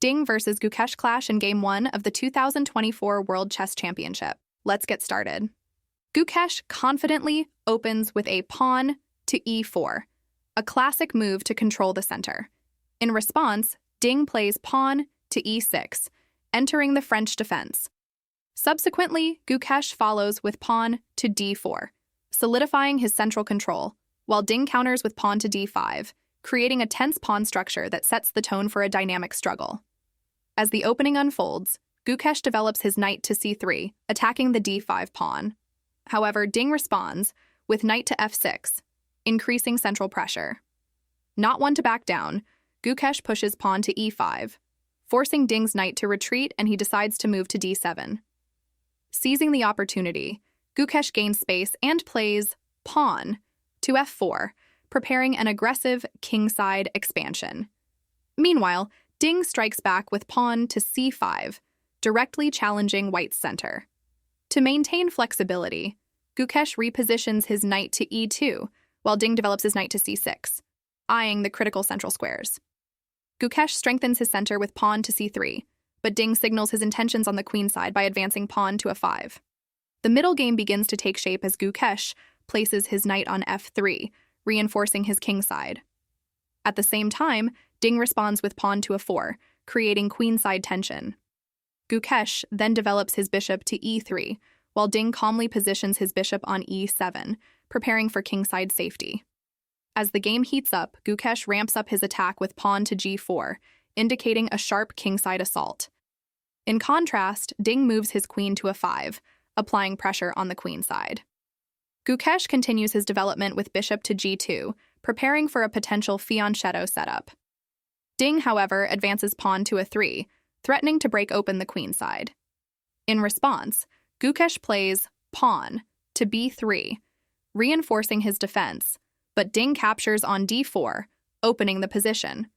Ding versus Gukesh clash in Game 1 of the 2024 World Chess Championship. Let's get started. Gukesh confidently opens with a pawn to e4, a classic move to control the center. In response, Ding plays pawn to e6, entering the French defense. Subsequently, Gukesh follows with pawn to d4, solidifying his central control, while Ding counters with pawn to d5, creating a tense pawn structure that sets the tone for a dynamic struggle. As the opening unfolds, Gukesh develops his knight to c3, attacking the d5 pawn. However, Ding responds with knight to f6, increasing central pressure. Not one to back down, Gukesh pushes pawn to e5, forcing Ding's knight to retreat, and he decides to move to d7. Seizing the opportunity, Gukesh gains space and plays pawn to f4, preparing an aggressive kingside expansion. Meanwhile, Ding strikes back with pawn to c5, directly challenging White's center. To maintain flexibility, Gukesh repositions his knight to e2, while Ding develops his knight to c6, eyeing the critical central squares. Gukesh strengthens his center with pawn to c3, but Ding signals his intentions on the queen side by advancing pawn to f5. The middle game begins to take shape as Gukesh places his knight on f3, reinforcing his king side. At the same time, Ding responds with pawn to a4, creating queenside tension. Gukesh then develops his bishop to e3, while Ding calmly positions his bishop on e7, preparing for kingside safety. As the game heats up, Gukesh ramps up his attack with pawn to g4, indicating a sharp kingside assault. In contrast, Ding moves his queen to a5, applying pressure on the queen side. Gukesh continues his development with bishop to g2, preparing for a potential fianchetto setup. Ding, however, advances pawn to a3, threatening to break open the queen side. In response, Gukesh plays pawn to b3, reinforcing his defense, but Ding captures on d4, opening the position.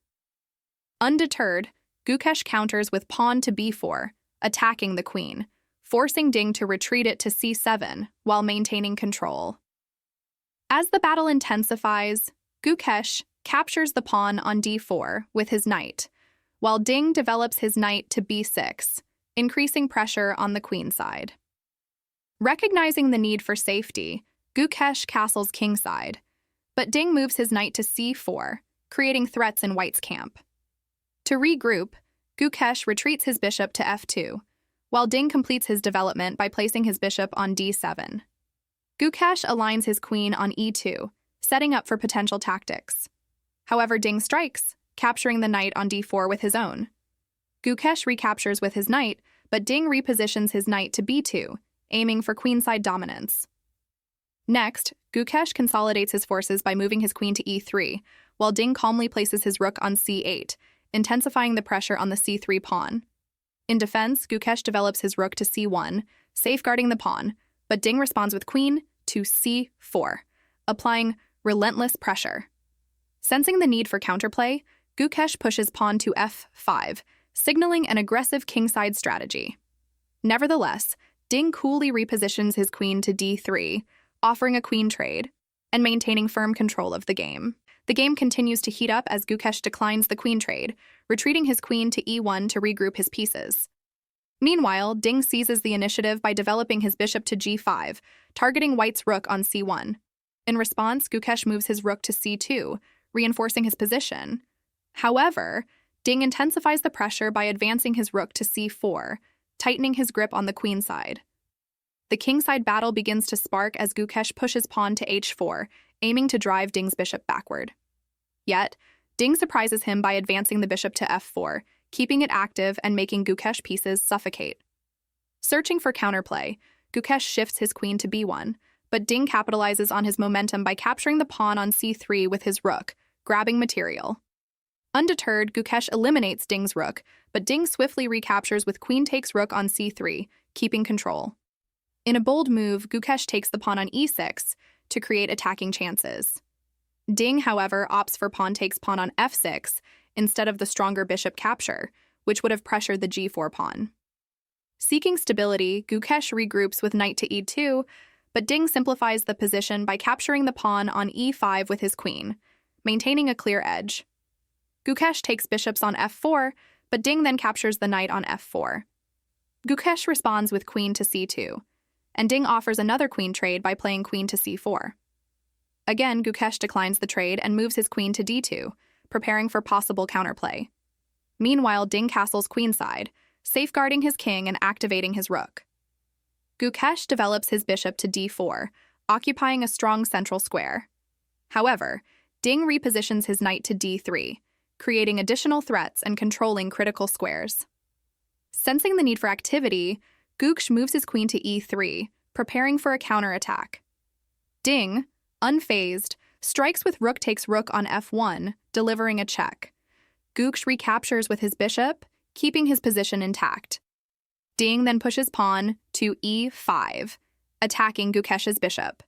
Undeterred, Gukesh counters with pawn to b4, attacking the queen, forcing Ding to retreat it to c7 while maintaining control. As the battle intensifies, Gukesh captures the pawn on d4 with his knight, while Ding develops his knight to b6, increasing pressure on the queen side. Recognizing the need for safety, Gukesh castles kingside, but Ding moves his knight to c4, creating threats in White's camp. To regroup, Gukesh retreats his bishop to f2, while Ding completes his development by placing his bishop on d7. Gukesh aligns his queen on e2, setting up for potential tactics. However, Ding strikes, capturing the knight on d4 with his own. Gukesh recaptures with his knight, but Ding repositions his knight to b2, aiming for queenside dominance. Next, Gukesh consolidates his forces by moving his queen to e3, while Ding calmly places his rook on c8, intensifying the pressure on the c3 pawn. In defense, Gukesh develops his rook to c1, safeguarding the pawn, but Ding responds with queen to c4, applying relentless pressure. Sensing the need for counterplay, Gukesh pushes pawn to f5, signaling an aggressive kingside strategy. Nevertheless, Ding coolly repositions his queen to d3, offering a queen trade, and maintaining firm control of the game. The game continues to heat up as Gukesh declines the queen trade, retreating his queen to e1 to regroup his pieces. Meanwhile, Ding seizes the initiative by developing his bishop to g5, targeting White's rook on c1. In response, Gukesh moves his rook to c2, reinforcing his position. However, Ding intensifies the pressure by advancing his rook to c4, tightening his grip on the queen side. The kingside battle begins to spark as Gukesh pushes pawn to h4, aiming to drive Ding's bishop backward. Yet, Ding surprises him by advancing the bishop to f4, keeping it active and making Gukesh pieces suffocate. Searching for counterplay, Gukesh shifts his queen to b1, but Ding capitalizes on his momentum by capturing the pawn on c3 with his rook, grabbing material. Undeterred, Gukesh eliminates Ding's rook, but Ding swiftly recaptures with queen takes rook on c3, keeping control. In a bold move, Gukesh takes the pawn on e6 to create attacking chances. Ding, however, opts for pawn takes pawn on f6 instead of the stronger bishop capture, which would have pressured the g4 pawn. Seeking stability, Gukesh regroups with knight to e2, but Ding simplifies the position by capturing the pawn on e5 with his queen, maintaining a clear edge. Gukesh takes bishops on f4, but Ding then captures the knight on f4. Gukesh responds with queen to c2, and Ding offers another queen trade by playing queen to c4. Again, Gukesh declines the trade and moves his queen to d2, preparing for possible counterplay. Meanwhile, Ding castles queenside, safeguarding his king and activating his rook. Gukesh develops his bishop to d4, occupying a strong central square. However, Ding repositions his knight to d3, creating additional threats and controlling critical squares. Sensing the need for activity, Gukesh moves his queen to e3, preparing for a counterattack. Ding, unfazed, strikes with rook takes rook on f1, delivering a check. Gukesh recaptures with his bishop, keeping his position intact. Ding then pushes pawn to e5, attacking Gukesh's bishop.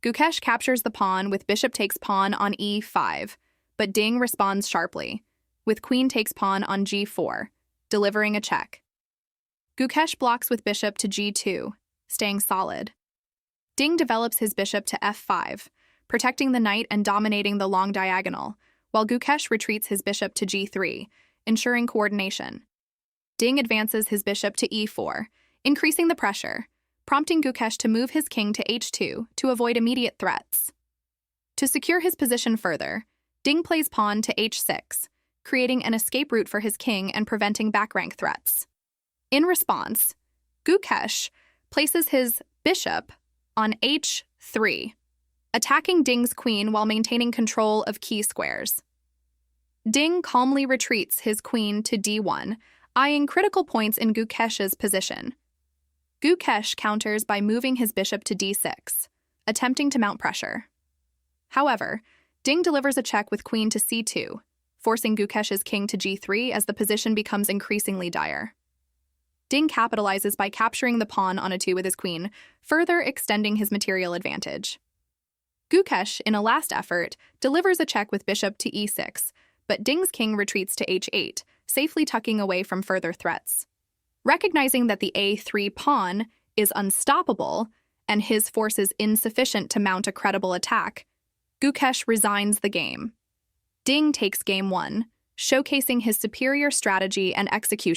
Gukesh captures the pawn with bishop takes pawn on e5, but Ding responds sharply, with queen takes pawn on g4, delivering a check. Gukesh blocks with bishop to g2, staying solid. Ding develops his bishop to f5, protecting the knight and dominating the long diagonal, while Gukesh retreats his bishop to g3, ensuring coordination. Ding advances his bishop to e4, increasing the pressure, prompting Gukesh to move his king to h2 to avoid immediate threats. To secure his position further, Ding plays pawn to h6, creating an escape route for his king and preventing back rank threats. In response, Gukesh places his bishop on h3, attacking Ding's queen while maintaining control of key squares. Ding calmly retreats his queen to d1, eyeing critical points in Gukesh's position. Gukesh counters by moving his bishop to d6, attempting to mount pressure. However, Ding delivers a check with queen to c2, forcing Gukesh's king to g3 as the position becomes increasingly dire. Ding capitalizes by capturing the pawn on a2 with his queen, further extending his material advantage. Gukesh, in a last effort, delivers a check with bishop to e6, but Ding's king retreats to h8, safely tucking away from further threats. Recognizing that the a3 pawn is unstoppable and his forces insufficient to mount a credible attack, Gukesh resigns the game. Ding takes game 1, showcasing his superior strategy and execution.